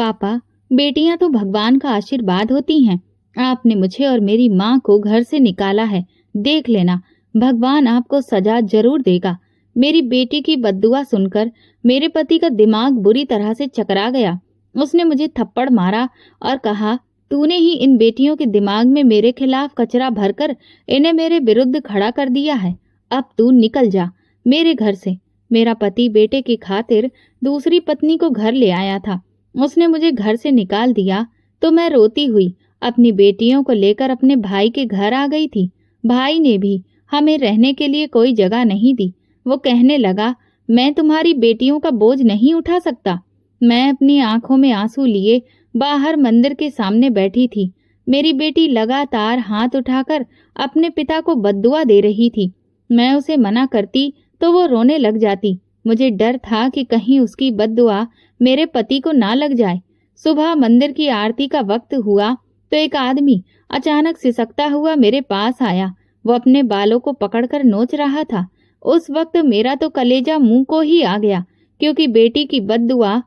पापा, बेटियां तो भगवान का आशीर्वाद होती हैं। आपने मुझे और मेरी माँ को घर से निकाला है। देख लेना, भगवान आपको सजा जरूर देगा। मेरी बेटी की बद्दुआ सुनकर मेरे पति का दिमाग बुरी तरह से चकरा गया। उसने मुझे थप्पड़ मारा और कहा, तूने ही इन बेटियों के दिमाग में मेरे खिलाफ कचरा भरकर इन्हें मेरे विरुद्ध खड़ा कर दिया है। अब तू निकल जा मेरे घर से। मेरा पति बेटे की खातिर दूसरी पत्नी को घर ले आया था। उसने मुझे घर से निकाल दिया तो मैं रोती हुई अपनी बेटियों को लेकर अपने भाई के घर आ गई थी। भाई ने भी हमें रहने के लिए कोई जगह नहीं दी। वो कहने लगा, मैं तुम्हारी बेटियों का बोझ नहीं उठा सकता। मैं अपनी आंखों में आंसू लिए बाहर मंदिर के सामने बैठी थी। मेरी बेटी लगातार हाथ उठाकर अपने पिता को बद्दुआ दे रही थी। मैं उसे मना करती तो वो रोने लग जाती। मुझे डर था कि कहीं उसकी बद्दुआ मेरे पति को ना लग जाए। सुबह मंदिर की आरती का वक्त हुआ तो एक आदमी अचानक सिसकता हुआ मेरे पास आया। वो अपने बालों को पकड़कर नोच रहा था। उस वक्त मेरा तो कलेजा मुंह को ही आ गया, क्योंकि बेटी की बद्दुआ।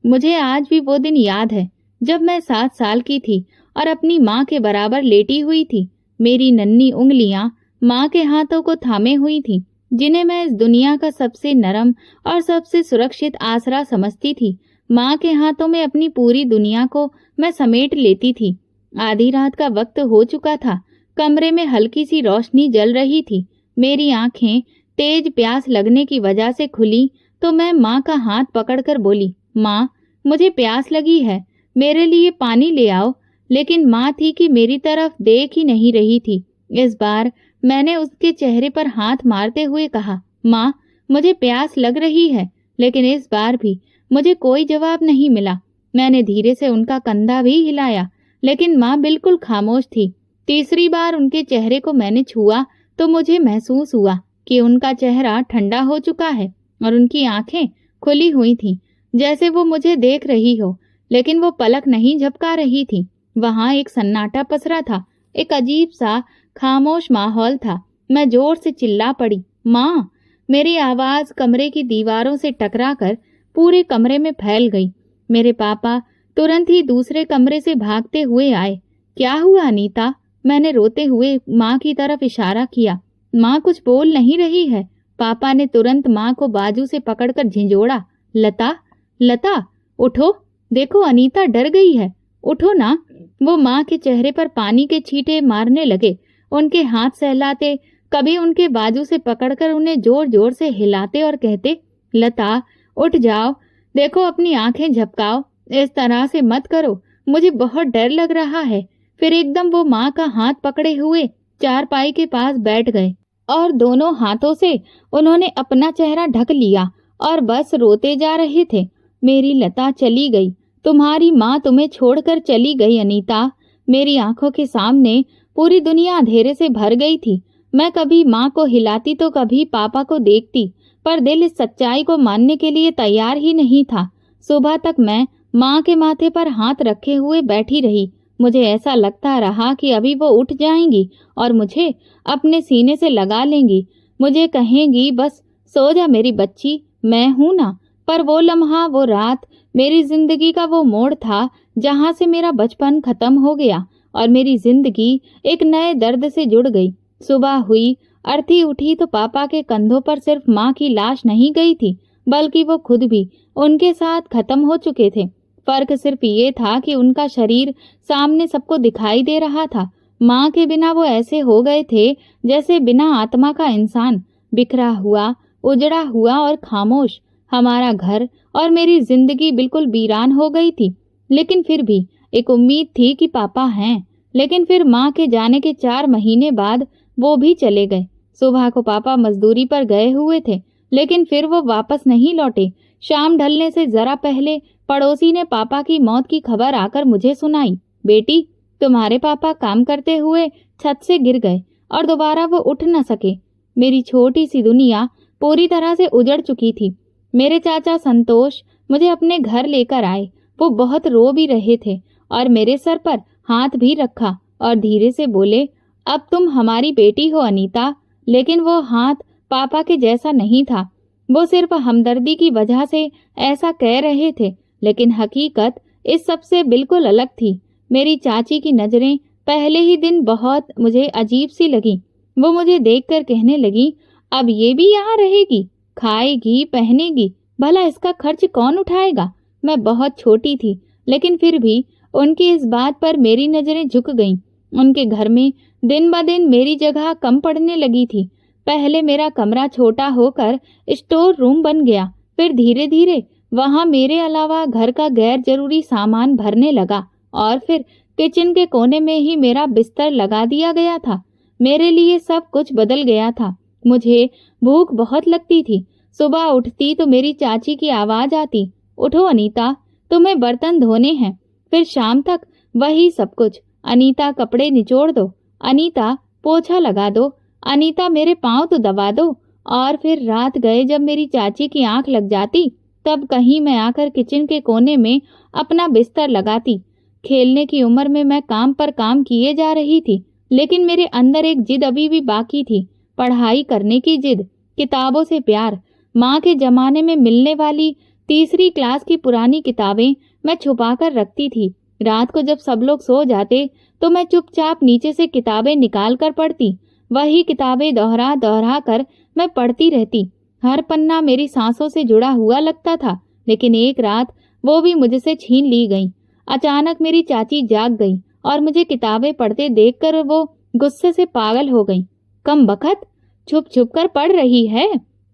मुझे आज भी वो दिन याद है जब मैं 7 साल की थी और अपनी माँ के बराबर लेटी हुई थी। मेरी नन्ही उंगलियां माँ के हाथों को थामे हुई थीं, जिन्हें मैं इस दुनिया का सबसे नरम और सबसे सुरक्षित आसरा समझती थी। माँ के हाथों में अपनी पूरी दुनिया को मैं समेट लेती थी। आधी रात का वक्त हो चुका था। कमरे में हल्की सी रोशनी जल रही थी। मेरी आंखें तेज प्यास लगने की वजह से खुली तो मैं माँ का हाथ पकड़कर बोली, माँ, मुझे प्यास लगी है, मेरे लिए पानी ले आओ। लेकिन माँ थी कि मेरी तरफ देख ही नहीं रही थी। इस बार मैंने उसके चेहरे पर हाथ मारते हुए कहा, माँ, मुझे प्यास लग रही है। लेकिन इस बार भी मुझे कोई जवाब नहीं मिला। मैंने धीरे से उनका कंधा भी हिलाया, लेकिन माँ बिल्कुल खामोश थी। तीसरी बार उनके चेहरे को मैंने छुआ तो मुझे महसूस हुआ कि उनका चेहरा ठंडा हो चुका है और उनकी आंखें खुली हुई थीं, जैसे वो मुझे देख रही हो, लेकिन वो पलक नहीं झपका रही थी। वहां एक सन्नाटा पसरा था, एक अजीब सा खामोश माहौल था। मैं जोर से चिल्ला पड़ी, माँ। मेरी आवाज कमरे की दीवारों से टकराकर पूरे कमरे में फैल गई। मेरे पापा तुरंत ही दूसरे कमरे से भागते हुए आए। क्या हुआ अनीता? मैंने रोते हुए माँ की तरफ इशारा किया। माँ कुछ बोल नहीं रही है। पापा ने तुरंत माँ को बाजू से पकड़कर झिंझोड़ा। लता, लता, उठो, देखो अनीता डर गई है, उठो ना। वो माँ के चेहरे पर पानी के छींटे मारने लगे, उनके हाथ सहलाते, कभी उनके बाजू से पकड़कर उन्हें जोर जोर से हिलाते और कहते, लता, उठ जाओ, देखो अपनी आंखें झपकाओ, इस तरह से मत करो, मुझे बहुत डर लग रहा है। फिर एकदम वो माँ का हाथ पकड़े हुए चारपाई के पास बैठ गए और दोनों हाथों से उन्होंने अपना चेहरा ढक लिया और बस रोते जा रहे थे। मेरी लता चली गई, तुम्हारी माँ तुम्हें छोड़कर चली गई अनीता। मेरी आंखों के सामने पूरी दुनिया अंधेरे से भर गई थी। मैं कभी माँ को हिलाती तो कभी पापा को देखती, पर दिल इस सच्चाई को मानने के लिए तैयार ही नहीं था। सुबह तक मैं माँ के माथे पर हाथ रखे हुए बैठी रही। मुझे ऐसा लगता रहा कि अभी वो उठ जाएंगी और मुझे अपने सीने से लगा लेंगी। मुझे कहेंगी, बस सो जा मेरी बच्ची, मैं हूं ना। पर वो लम्हा, वो रात, मेरी जिंदगी का वो मोड़ था जहां से मेरा बचपन खत्म हो गया और मेरी जिंदगी एक नए दर्द से जुड़ गई। सुबह हुई, अर्थी उठी तो पापा के कंधों पर सिर्फ माँ की लाश नहीं गई थी, बल्कि वो खुद भी उनके साथ खत्म हो चुके थे। फर्क सिर्फ ये था कि उनका शरीर सामने सबको दिखाई दे रहा था। माँ के बिना वो ऐसे हो गए थे जैसे बिना आत्मा का इंसान, बिखरा हुआ, उजड़ा हुआ और खामोश। हमारा घर और मेरी जिंदगी बिल्कुल वीरान हो गई थी। लेकिन फिर भी एक उम्मीद थी कि पापा हैं। लेकिन फिर माँ के जाने के 4 महीने बाद वो भी चले गए। सुबह को पापा मजदूरी पर गए हुए थे, लेकिन फिर वो वापस नहीं लौटे। शाम ढलने से जरा पहले पड़ोसी ने पापा की मौत की खबर आकर मुझे सुनाई। बेटी, तुम्हारे पापा काम करते हुए छत से गिर गए और दोबारा वो उठ न सके। मेरी छोटी सी दुनिया पूरी तरह से उजड़ चुकी थी। मेरे चाचा संतोष मुझे अपने घर लेकर आए। वो बहुत रो भी रहे थे और मेरे सर पर हाथ भी रखा और धीरे से बोले, अब तुम हमारी बेटी हो अनीता। लेकिन वो हाथ पापा के जैसा नहीं था। वो सिर्फ हमदर्दी की वजह से ऐसा कह रहे थे, लेकिन हकीकत इस सब से बिल्कुल अलग थी। मेरी चाची की नजरें पहले ही दिन बहुत मुझे अजीब सी लगी। वो मुझे देखकर कहने लगी, अब ये भी यहाँ रहेगी, खाएगी पहनेगी, भला इसका खर्च कौन उठाएगा। मैं बहुत छोटी थी, लेकिन फिर भी उनकी इस बात पर मेरी नजरें झुक गईं। उनके घर में दिन ब दिन मेरी जगह कम पड़ने लगी थी। पहले मेरा कमरा छोटा होकर स्टोर रूम बन गया, फिर धीरे धीरे वहां मेरे अलावा घर का गैर जरूरी सामान भरने लगा और फिर किचन के कोने में ही मेरा बिस्तर लगा दिया गया था। मेरे लिए सब कुछ बदल गया था। मुझे भूख बहुत लगती थी। सुबह उठती तो मेरी चाची की आवाज आती, उठो अनीता, तुम्हें बर्तन धोने हैं। फिर शाम तक वही सब कुछ, अनीता कपड़े निचोड़ दो, अनीता पोछा लगा दो, अनीता मेरे पाँव तो दबा दो। और फिर रात गए जब मेरी चाची की आंख लग जाती, तब कहीं मैं आकर किचन के कोने में अपना बिस्तर लगाती। खेलने की उम्र में मैं काम पर काम किए जा रही थी, लेकिन मेरे अंदर एक जिद अभी भी बाकी थी, पढ़ाई करने की जिद, किताबों से प्यार। माँ के जमाने में मिलने वाली 3री क्लास की पुरानी किताबें मैं छुपा कर रखती थी। रात को जब सब लोग सो जाते तो मैं चुपचाप नीचे से किताबें निकाल कर पढ़ती। वही किताबें दोहरा दोहरा कर मैं पढ़ती रहती। हर पन्ना मेरी सांसों से जुड़ा हुआ लगता था, लेकिन एक रात वो भी मुझसे छीन ली गई। अचानक मेरी चाची जाग गई और मुझे किताबें पढ़ते देखकर वो गुस्से से पागल हो गई। कम बखत, छुप छुप कर पढ़ रही है,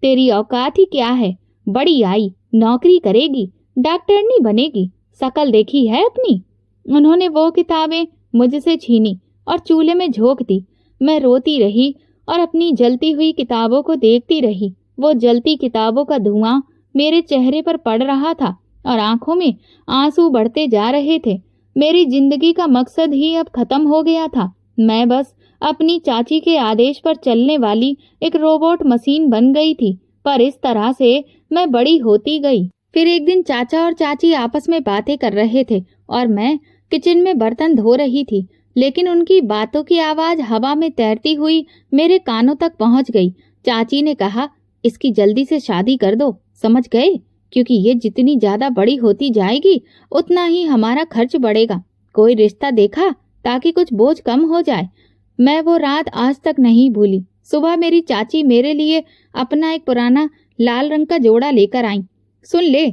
तेरी औकात ही क्या है। बड़ी आई, नौकरी करेगी, डॉक्टरनी बनेगी, शकल देखी है अपनी। उन्होंने वो किताबें मुझसे छीनी और चूल्हे में झोंक दी। मैं रोती रही और अपनी जलती हुई किताबों को देखती रही। वो जलती किताबों का धुआं मेरे चेहरे पर पड़ रहा था और आंखों में आंसू बढ़ते जा रहे थे। मेरी जिंदगी का मकसद ही अब खत्म हो गया था। मैं बस अपनी चाची के आदेश पर चलने वाली एक रोबोट मशीन बन गई थी। पर इस तरह से मैं बड़ी होती गई। फिर एक दिन चाचा और चाची आपस में बातें कर रहे थे और मैं किचन में बर्तन धो रही थी, लेकिन उनकी बातों की आवाज हवा में तैरती हुई मेरे कानों तक पहुंच गई। चाची ने कहा, इसकी जल्दी से शादी कर दो, समझ गए? क्योंकि ये जितनी ज्यादा बड़ी होती जाएगी उतना ही हमारा खर्च बढ़ेगा। कोई रिश्ता देखा ताकि कुछ बोझ कम हो जाए। मैं वो रात आज तक नहीं भूली। सुबह मेरी चाची मेरे लिए अपना एक पुराना लाल रंग का जोड़ा लेकर आई। सुन ले,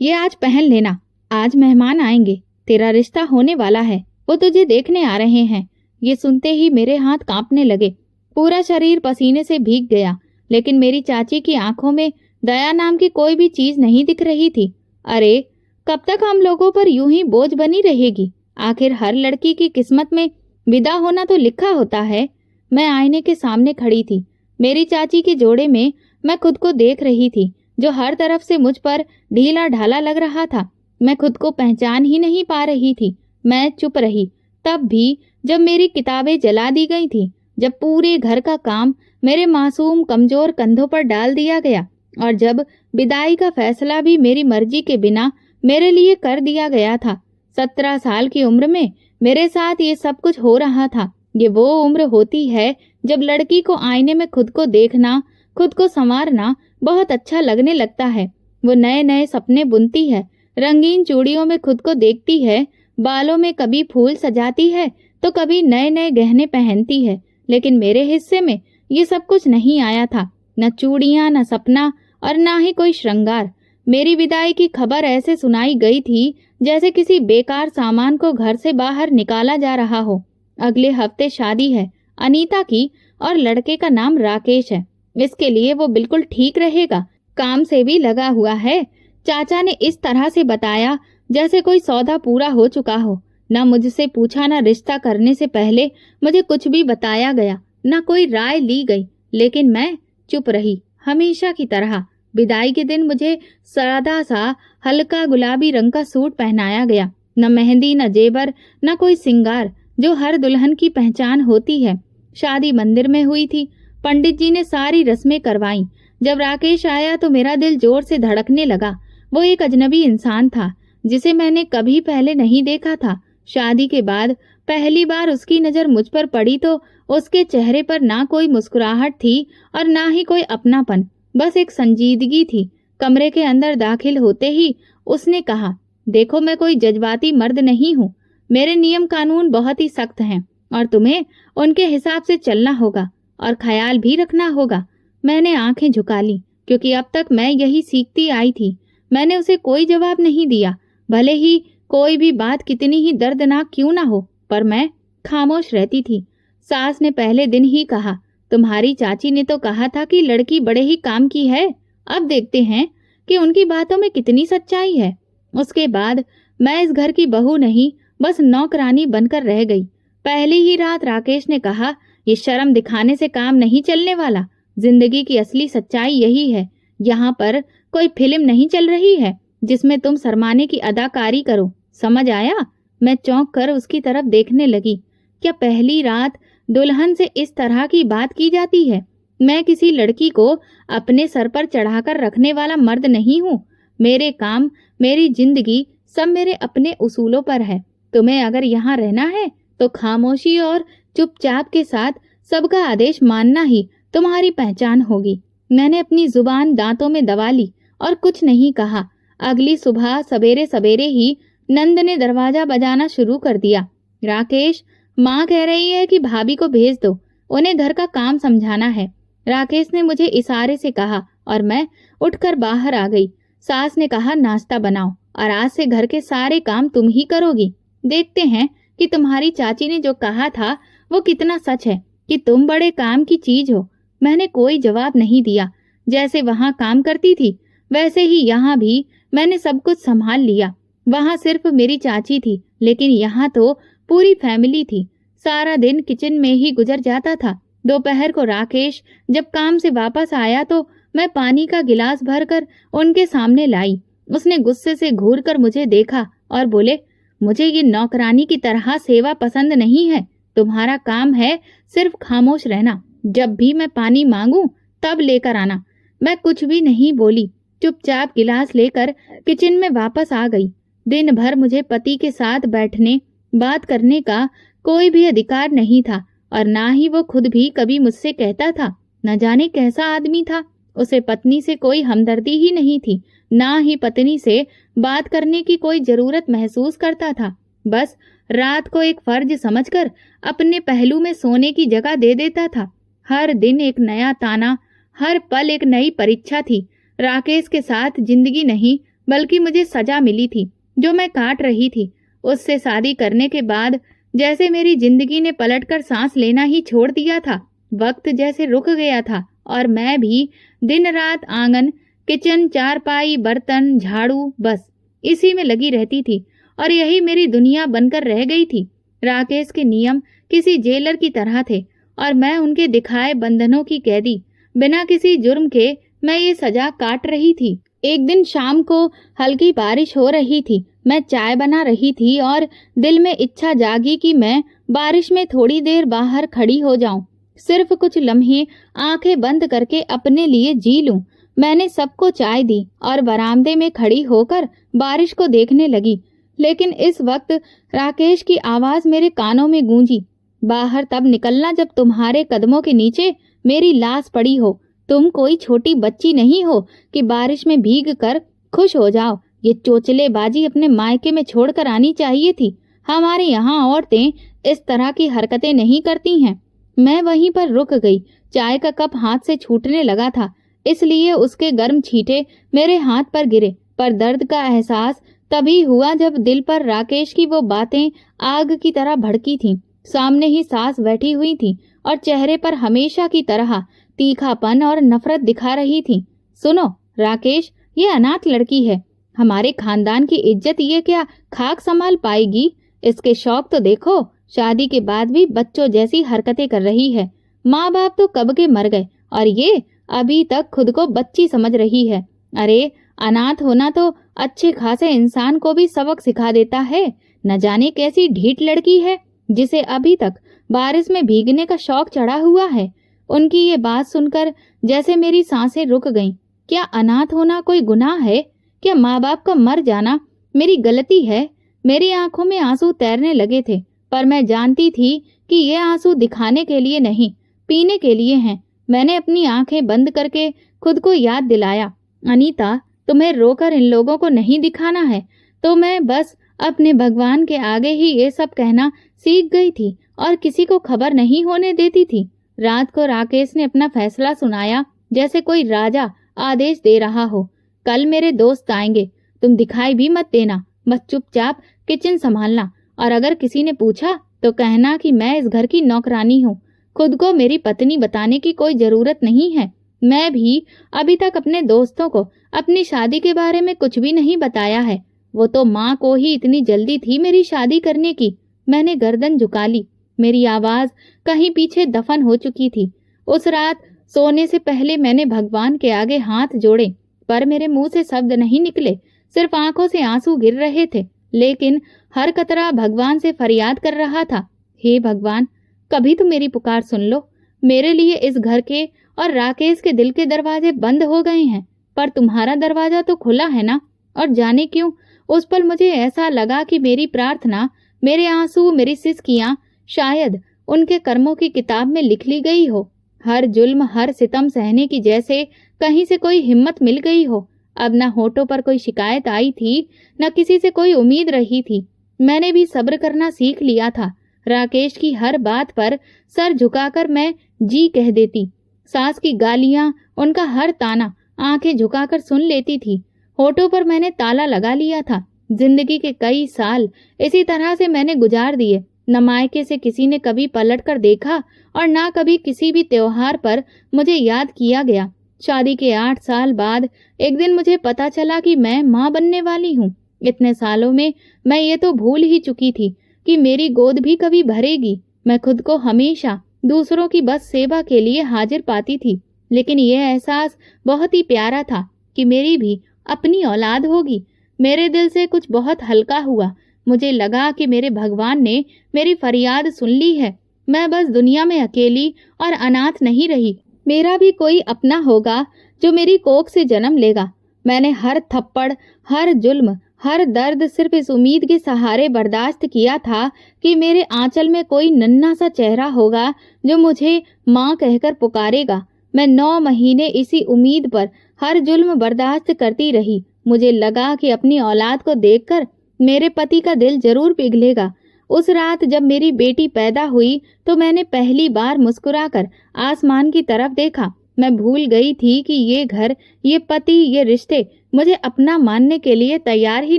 ये आज पहन लेना, आज मेहमान आएंगे, तेरा रिश्ता होने वाला है, वो तुझे देखने आ रहे हैं। ये सुनते ही मेरे हाथ कांपने लगे, पूरा शरीर पसीने से भीग गया, लेकिन मेरी चाची की आंखों में दया नाम की कोई भी चीज नहीं दिख रही थी। अरे, कब तक हम लोगों पर यूं ही बोझ बनी रहेगी? आखिर हर लड़की की किस्मत में विदा होना तो लिखा होता है। मैं आईने के सामने खड़ी थी। मेरी चाची के जोड़े में मैं खुद को देख रही थी, जो हर तरफ से मुझ पर ढीला ढाला लग रहा था। मैं खुद को पहचान ही नहीं पा रही थी। मैं चुप रही, तब भी जब मेरी किताबें जला दी गई थी, जब पूरे घर का काम मेरे मासूम कमजोर कंधों पर डाल दिया गया और जब विदाई का फैसला भी मेरी मर्जी के बिना मेरे लिए कर दिया गया था। 17 साल की उम्र में मेरे साथ ये सब कुछ हो रहा था। ये वो उम्र होती है जब लड़की को आईने में खुद को देखना, खुद को संवारना बहुत अच्छा लगने लगता है। वो नए नए सपने बुनती है, रंगीन चूड़ियों में खुद को देखती है, बालों में कभी फूल सजाती है तो कभी नए नए गहने पहनती है। लेकिन मेरे हिस्से में ये सब कुछ नहीं आया था, न चूड़ियां, न सपना और न ही कोई श्रृंगार। मेरी विदाई की खबर ऐसे सुनाई गई थी जैसे किसी बेकार सामान को घर से बाहर निकाला जा रहा हो। अगले हफ्ते शादी है अनीता की और लड़के का नाम राकेश है। इसके लिए वो बिल्कुल ठीक रहेगा, काम से भी लगा हुआ है। चाचा ने इस तरह से बताया जैसे कोई सौदा पूरा हो चुका हो। न मुझसे पूछा, न रिश्ता करने से पहले मुझे कुछ भी बताया गया, न कोई राय ली गई। लेकिन मैं चुप रही, हमेशा की तरह। विदाई के दिन मुझे सादा सा हल्का गुलाबी रंग का सूट पहनाया गया। न मेहंदी, न जेवर, न कोई सिंगार, जो हर दुल्हन की पहचान होती है। शादी मंदिर में हुई थी। पंडित जी ने सारी रस्में करवाई। जब राकेश आया तो मेरा दिल जोर से धड़कने लगा। वो एक अजनबी इंसान था जिसे मैंने कभी पहले नहीं देखा था। शादी के बाद पहली बार उसकी नजर मुझ पर पड़ी तो उसके चेहरे पर ना कोई मुस्कुराहट थी और ना ही कोई अपनापन, बस एक संजीदगी थी। कमरे के अंदर दाखिल होते ही उसने कहा, देखो, मैं कोई जज्बाती मर्द नहीं हूँ। मेरे नियम कानून बहुत ही सख्त हैं और तुम्हें उनके हिसाब से चलना होगा और ख्याल भी रखना होगा। मैंने आंखें झुका ली, क्योंकि अब तक मैं यही सीखती आई थी। मैंने उसे कोई जवाब नहीं दिया, भले ही कोई भी बात कितनी ही दर्दनाक क्यों ना हो, पर मैं खामोश रहती थी। सास ने पहले दिन ही कहा, तुम्हारी चाची ने तो कहा था कि लड़की बड़े ही काम की है। अब देखते हैं कि उनकी बातों में कितनी सच्चाई है। उसके बाद मैं इस घर की बहू नहीं, बस नौकरानी बनकर रह गई। पहली ही रात राकेश ने कहा, ये शर्म दिखाने से काम नहीं चलने वाला। जिंदगी की असली सच्चाई यही है। यहाँ पर कोई फिल्म नहीं चल रही है जिसमें तुम शर्माने की अदाकारी करो। समझ आया? मैं चौंक कर उसकी तरफ देखने लगी। क्या पहली रात दुल्हन से इस तरह की बात की जाती है? मैं किसी लड़की को अपने सर पर चढ़ाकर रखने वाला मर्द नहीं हूँ। मेरे काम, मेरी जिंदगी सब मेरे अपने उसूलों पर है। तुम्हें अगर यहाँ रहना है तो खामोशी और चुपचाप के साथ सबका आदेश मानना ही तुम्हारी पहचान होगी। मैंने अपनी जुबान दांतों में दबा ली और कुछ नहीं कहा। अगली सुबह सवेरे सवेरे ही नंद ने दरवाजा बजाना शुरू कर दिया। राकेश, माँ कह रही है कि भाभी को भेज दो, उन्हें घर का काम समझाना है। राकेश ने मुझे इशारे से कहा और मैं उठकर बाहर आ गई। सास ने कहा, नाश्ता बनाओ और आज से घर के सारे काम तुम ही करोगी। देखते हैं कि तुम्हारी चाची ने जो कहा था वो कितना सच है कि तुम बड़े काम की चीज हो। मैंने कोई जवाब नहीं दिया। जैसे वहां काम करती थी वैसे ही यहाँ भी मैंने सब कुछ संभाल लिया। वहां सिर्फ मेरी चाची थी, लेकिन यहाँ तो पूरी फैमिली थी। सारा दिन किचन में ही गुजर जाता था। दोपहर को राकेश जब काम से वापस आया तो मैं पानी का गिलास भरकर उनके सामने लाई। उसने गुस्से से घूरकर मुझे देखा और बोले, मुझे ये नौकरानी की तरह सेवा पसंद नहीं है। तुम्हारा काम है सिर्फ खामोश रहना। जब भी मैं पानी मांगू तब लेकर आना। मैं कुछ भी नहीं बोली, चुपचाप गिलास लेकर किचन में वापस आ गई। दिन भर मुझे पति के साथ बैठने, बात करने का कोई भी अधिकार नहीं था और ना ही वो खुद भी कभी मुझसे कहता था। न जाने कैसा आदमी था। उसे पत्नी से कोई हमदर्दी ही नहीं थी, ना ही पत्नी से बात करने की कोई जरूरत महसूस करता था। बस रात को एक फर्ज समझकर अपने पहलू में सोने की जगह दे देता था। हर दिन एक नया ताना, हर पल एक नई परीक्षा थी। राकेश के साथ जिंदगी नहीं बल्कि मुझे सजा मिली थी जो मैं काट रही थी। उससे शादी करने के बाद जैसे मेरी जिंदगी ने पलटकर सांस लेना ही छोड़ दिया था। वक्त जैसे रुक गया था और मैं भी दिन रात आंगन, किचन, चारपाई, बर्तन, झाड़ू, बस इसी में लगी रहती थी और यही मेरी दुनिया बनकर रह गई थी। राकेश के नियम किसी जेलर की तरह थे और मैं उनके दिखाए बंधनों की कैदी। बिना किसी जुर्म के मैं ये सजा काट रही थी। एक दिन शाम को हल्की बारिश हो रही थी। मैं चाय बना रही थी और दिल में इच्छा जागी कि मैं बारिश में थोड़ी देर बाहर खड़ी हो जाऊं, सिर्फ कुछ लम्हे आंखें बंद करके अपने लिए जी लूं। मैंने सबको चाय दी और बरामदे में खड़ी होकर बारिश को देखने लगी। लेकिन इस वक्त राकेश की आवाज मेरे कानों में गूंजी, बाहर तब निकलना जब तुम्हारे कदमों के नीचे मेरी लाश पड़ी हो। तुम कोई छोटी बच्ची नहीं हो कि बारिश में भीग कर खुश हो जाओ। ये चोचलेबाजी अपने मायके में छोड़कर आनी चाहिए थी। हमारे यहाँ औरतें इस तरह की हरकतें नहीं करती हैं। मैं वहीं पर रुक गई। चाय का कप हाथ से छूटने लगा था, इसलिए उसके गर्म छींटे मेरे हाथ पर गिरे। पर दर्द का एहसास तभी हुआ जब दिल पर राकेश की वो बातें आग की तरह भड़की थीं। सामने ही सास बैठी हुई थी और चेहरे पर हमेशा की तरह तीखापन और नफरत दिखा रही थी। सुनो राकेश, ये अनाथ लड़की है। हमारे खानदान की इज्जत ये क्या खाक संभाल पाएगी? इसके शौक तो देखो, शादी के बाद भी बच्चों जैसी हरकतें कर रही है। माँ बाप तो कब के मर गए और ये अभी तक खुद को बच्ची समझ रही है। अरे अनाथ होना तो अच्छे खासे इंसान को भी सबक सिखा देता है। न जाने कैसी ढीठ लड़की है जिसे अभी तक बारिश में भीगने का शौक चढ़ा हुआ है। उनकी ये बात सुनकर जैसे मेरी सांसें रुक गईं। क्या अनाथ होना कोई गुनाह है? क्या माँ बाप का मर जाना मेरी गलती है? मेरी आंखों में आंसू तैरने लगे थे, पर मैं जानती थी कि ये आंसू दिखाने के लिए नहीं, पीने के लिए हैं। मैंने अपनी आंखें बंद करके खुद को याद दिलाया, अनीता, तुम्हें रोकर इन लोगों को नहीं दिखाना है। तो मैं बस अपने भगवान के आगे ही ये सब कहना सीख गई थी और किसी को खबर नहीं होने देती थी। रात को राकेश ने अपना फैसला सुनाया जैसे कोई राजा आदेश दे रहा हो। कल मेरे दोस्त आएंगे, तुम दिखाई भी मत देना, बस चुपचाप किचन संभालना, और अगर किसी ने पूछा तो कहना कि मैं इस घर की नौकरानी हूँ। खुद को मेरी पत्नी बताने की कोई जरूरत नहीं है। मैं भी अभी तक अपने दोस्तों को अपनी शादी के बारे में कुछ भी नहीं बताया है। वो तो माँ को ही इतनी जल्दी थी मेरी शादी करने की। मैंने गर्दन झुका ली। मेरी आवाज कहीं पीछे दफन हो चुकी थी। उस रात सोने से पहले मैंने भगवान के आगे हाथ जोड़े, पर मेरे मुंह से शब्द नहीं निकले, सिर्फ आंखों से आंसू गिर रहे थे। लेकिन हर कतरा भगवान से फरियाद कर रहा था, हे भगवान, कभी तो मेरी पुकार सुन लो। मेरे लिए इस घर के और राकेश के दिल के दरवाजे बंद हो गए हैं, पर तुम्हारा दरवाजा तो खुला है ना। और जाने क्यों उस पल मुझे ऐसा लगा कि मेरी प्रार्थना, मेरे आंसू, मेरी सिसकियां शायद उनके कर्मों की किताब में लिख ली गई हो। हर जुल्म, हर सितम सहने की जैसे कहीं से कोई हिम्मत मिल गई हो। अब न होठों पर कोई शिकायत आई थी, न किसी से कोई उम्मीद रही थी। मैंने भी सब्र करना सीख लिया था। राकेश की हर बात पर सर झुकाकर मैं जी कह देती। सास की गालियां, उनका हर ताना आंखें झुकाकर सुन लेती थी। होठों पर मैंने ताला लगा लिया था। जिंदगी के कई साल इसी तरह से मैंने गुजार दिए। न मायके से किसी ने कभी पलट कर देखा और ना कभी किसी भी त्योहार पर मुझे याद किया गया। शादी के 8 साल बाद एक दिन मुझे पता चला कि मैं माँ बनने वाली हूँ। इतने सालों में मैं ये तो भूल ही चुकी थी कि मेरी गोद भी कभी भरेगी। मैं खुद को हमेशा दूसरों की बस सेवा के लिए हाजिर पाती थी, लेकिन यह एहसास बहुत ही प्यारा था कि मेरी भी अपनी औलाद होगी। मेरे दिल से कुछ बहुत हल्का हुआ। मुझे लगा कि मेरे भगवान ने मेरी फरियाद सुन ली है। मैं बस दुनिया में अकेली और अनाथ नहीं रही। मेरा भी कोई अपना होगा जो मेरी कोख से जन्म लेगा। मैंने हर थप्पड़, हर जुल्म, हर दर्द सिर्फ इस उम्मीद के सहारे बर्दाश्त किया था कि मेरे आंचल में कोई नन्हा सा चेहरा होगा जो मुझे माँ कहकर पुकारेगा। मैं 9 महीने इसी उम्मीद पर हर जुल्म बर्दाश्त करती रही। मुझे लगा कि अपनी औलाद को देखकर मेरे पति का दिल जरूर पिघलेगा। उस रात जब मेरी बेटी पैदा हुई तो मैंने पहली बार मुस्कुराकर आसमान की तरफ देखा। मैं भूल गई थी कि ये घर, ये पति, ये रिश्ते मुझे अपना मानने के लिए तैयार ही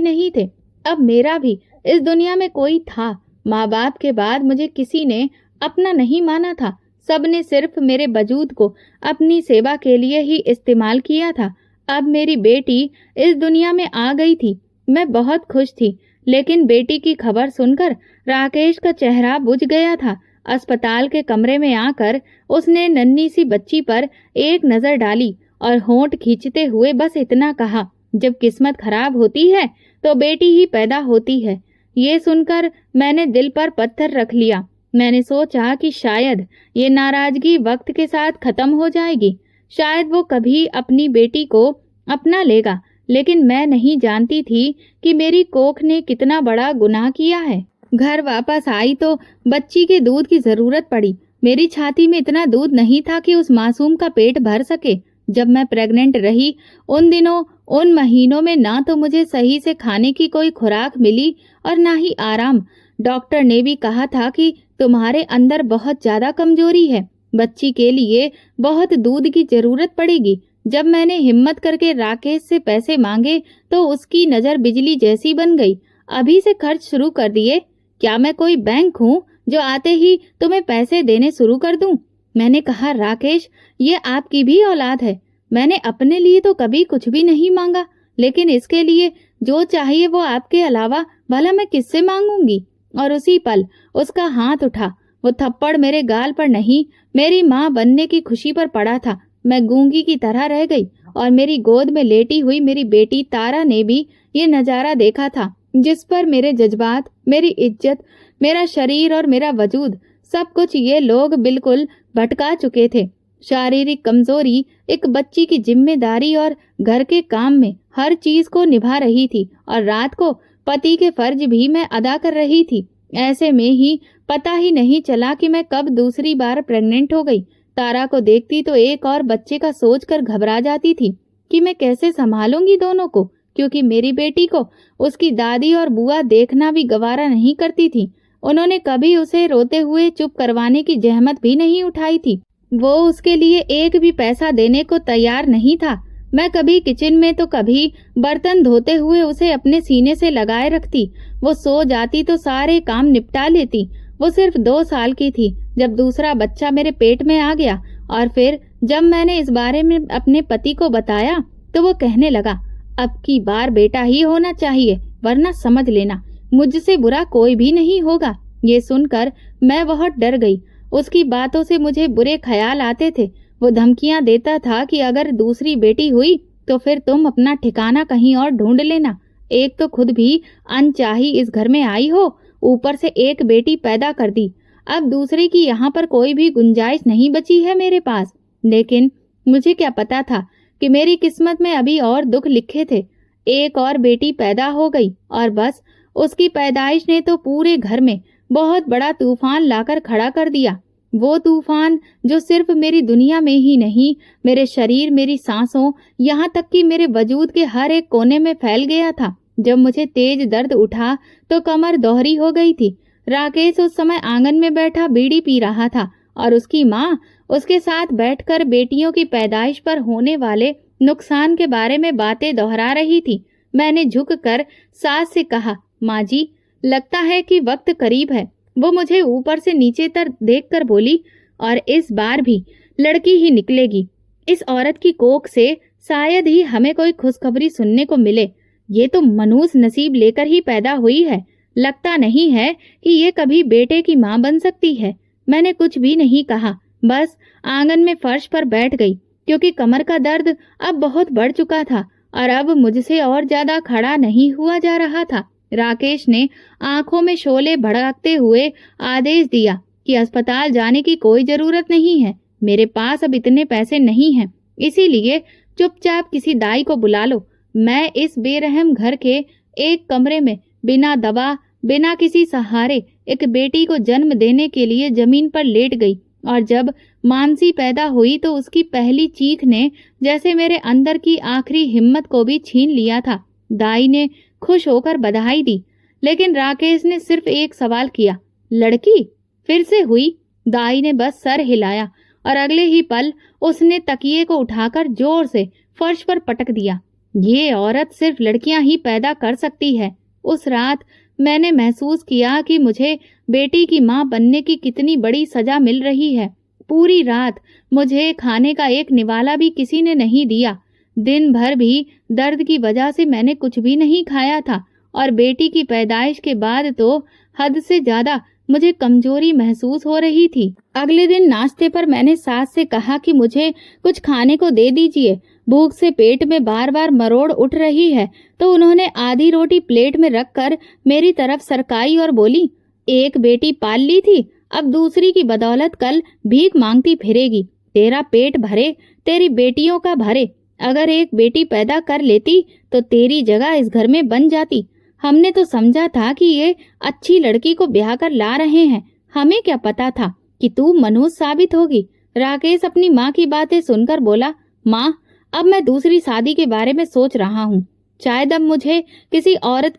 नहीं थे। अब मेरा भी इस दुनिया में कोई था। माँ बाप के बाद मुझे किसी ने अपना नहीं माना था। सबने सिर्फ मेरे वजूद को अपनी सेवा के लिए ही इस्तेमाल किया था। अब मेरी बेटी इस दुनिया में आ गई थी। मैं बहुत खुश थी, लेकिन बेटी की खबर सुनकर राकेश का चेहरा बुझ गया था। अस्पताल के कमरे में आकर उसने नन्ही सी बच्ची पर एक नजर डाली और होंठ खींचते हुए बस इतना कहा, जब किस्मत खराब होती है तो बेटी ही पैदा होती है। ये सुनकर मैंने दिल पर पत्थर रख लिया। मैंने सोचा कि शायद ये नाराजगी वक्त के साथ खत्म हो जाएगी। शायद वो कभी अपनी बेटी को अपना लेगा, लेकिन मैं नहीं जानती थी कि मेरी कोख ने कितना बड़ा गुनाह किया है। घर वापस आई तो बच्ची के दूध की जरूरत पड़ी। मेरी छाती में इतना दूध नहीं था कि उस मासूम का पेट भर सके। जब मैं प्रेग्नेंट रही उन दिनों, उन महीनों में ना तो मुझे सही से खाने की कोई खुराक मिली और ना ही आराम। डॉक्टर ने भी कहा था कि तुम्हारे अंदर बहुत ज्यादा कमजोरी है, बच्ची के लिए बहुत दूध की जरूरत पड़ेगी। जब मैंने हिम्मत करके राकेश से पैसे मांगे तो उसकी नजर बिजली जैसी बन गई। अभी से खर्च शुरू कर दिए? क्या मैं कोई बैंक हूँ जो आते ही तुम्हें पैसे देने शुरू कर दूं? मैंने कहा, राकेश, ये आपकी भी औलाद है। मैंने अपने लिए तो कभी कुछ भी नहीं मांगा, लेकिन इसके लिए जो चाहिए वो आपके अलावा भला मैं किससे मांगूंगी? और उसी पल उसका हाथ उठा। वो थप्पड़ मेरे गाल पर नहीं, मेरी माँ बनने की खुशी पर पड़ा था। मैं गूंगी की तरह रह गई और मेरी गोद में लेटी हुई मेरी बेटी तारा ने भी ये नजारा देखा था, जिस पर मेरे जज्बात, मेरी इज्जत, मेरा शरीर और मेरा वजूद, सब कुछ ये लोग बिल्कुल भटका चुके थे। शारीरिक कमजोरी एक बच्ची की जिम्मेदारी और घर के काम में हर चीज को निभा रही थी, और रात को पति के फर्ज भी मैं अदा कर रही थी। ऐसे में ही पता ही नहीं चला कि मैं कब दूसरी बार प्रेग्नेंट हो गई। तारा को देखती तो एक और बच्चे का सोचकर घबरा जाती थी कि मैं कैसे संभालूंगी दोनों को, क्योंकि मेरी बेटी को उसकी दादी और बुआ देखना भी गवारा नहीं करती थी। उन्होंने कभी उसे रोते हुए चुप करवाने की जहमत भी नहीं उठाई थी। वो उसके लिए एक भी पैसा देने को तैयार नहीं था। मैं कभी किचन में तो कभी बर्तन धोते हुए उसे अपने सीने से लगाए रखती। वो सो जाती तो सारे काम निपटा लेती। वो सिर्फ 2 साल की थी जब दूसरा बच्चा मेरे पेट में आ गया, और फिर जब मैंने इस बारे में अपने पति को बताया तो वो कहने लगा, अब की बार बेटा ही होना चाहिए, वरना समझ लेना मुझसे बुरा कोई भी नहीं होगा। ये सुनकर मैं बहुत डर गई। उसकी बातों से मुझे बुरे ख्याल आते थे। वो धमकियां देता था कि अगर दूसरी बेटी हुई तो फिर तुम अपना ठिकाना कहीं और ढूंढ लेना। एक तो खुद भी अनचाही इस घर में आई हो, ऊपर से एक बेटी पैदा कर दी। अब दूसरे की यहाँ पर कोई भी गुंजाइश नहीं बची है मेरे पास। लेकिन मुझे क्या पता था कि मेरी किस्मत में अभी और दुख लिखे थे। एक और बेटी पैदा हो गई और बस उसकी पैदाइश ने तो पूरे घर में बहुत बड़ा तूफान लाकर खड़ा कर दिया। वो तूफान जो सिर्फ मेरी दुनिया में ही नहीं, मेरे शरीर, मेरी सांसों, यहाँ तक कि मेरे वजूद के हर एक कोने में फैल गया था। जब मुझे तेज दर्द उठा तो कमर दोहरी हो गई थी। राकेश उस समय आंगन में बैठा बीड़ी पी रहा था और उसकी माँ उसके साथ बैठकर बेटियों की पैदाइश पर होने वाले नुकसान के बारे में बातें दोहरा रही थी। मैंने झुककर सास से कहा, माँ जी, लगता है कि वक्त करीब है। वो मुझे ऊपर से नीचे तक देखकर बोली, और इस बार भी लड़की ही निकलेगी। इस औरत की कोख से शायद ही हमें कोई खुशखबरी सुनने को मिले। ये तो मनूस नसीब लेकर ही पैदा हुई है। लगता नहीं है कि ये कभी बेटे की माँ बन सकती है। मैंने कुछ भी नहीं कहा, बस आंगन में फर्श पर बैठ गई, क्योंकि कमर का दर्द अब बहुत बढ़ चुका था और अब मुझसे और ज्यादा खड़ा नहीं हुआ जा रहा था। राकेश ने आंखों में शोले भड़कते हुए आदेश दिया कि अस्पताल जाने की कोई जरूरत नहीं है। मेरे पास अब इतने पैसे नहीं हैं, इसीलिए चुपचाप किसी दाई को बुला लो। मैं इस बेरहम घर के एक कमरे में बिना दवा, बिना किसी सहारे एक बेटी को जन्म देने के लिए जमीन पर लेट गई, और जब मानसी पैदा हुई तो उसकी पहली चीख ने जैसे मेरे अंदर की आखिरी हिम्मत को भी छीन लिया था। दाई ने खुश होकर बधाई दी, लेकिन राकेश ने सिर्फ एक सवाल किया, लड़की फिर से हुई? दाई ने बस सर हिलाया और अगले ही पल उसने तकिए को उठाकर जोर से फर्श पर पटक दिया। ये औरत सिर्फ लड़कियां ही पैदा कर सकती है। उस रात मैंने महसूस किया कि मुझे बेटी की मां बनने की कितनी बड़ी सजा मिल रही है। पूरी रात मुझे खाने का एक निवाला भी किसी ने नहीं दिया। दिन भर भी दर्द की वजह से मैंने कुछ भी नहीं खाया था, और बेटी की पैदाइश के बाद तो हद से ज्यादा मुझे कमजोरी महसूस हो रही थी। अगले दिन नाश्ते पर मैंने सास से कहा कि मुझे कुछ खाने को दे दीजिए, भूख से पेट में बार बार मरोड़ उठ रही है। तो उन्होंने आधी रोटी प्लेट में रखकर मेरी तरफ सरकाई और बोली, एक बेटी पाल ली थी, अब दूसरी की बदौलत कल भीख मांगती फिरेगी। तेरा पेट भरे, तेरी बेटियों का भरे। अगर एक बेटी पैदा कर लेती तो तेरी जगह इस घर में बन जाती। हमने तो समझा था कि ये अच्छी लड़की को ब्याह कर ला रहे हैं, हमें क्या पता था कि तू मनूस साबित होगी। राकेश अपनी माँ की बातें सुनकर बोला, माँ, अब मैं दूसरी शादी के बारे में सोच रहा हूँ। शायद अब मुझे किसी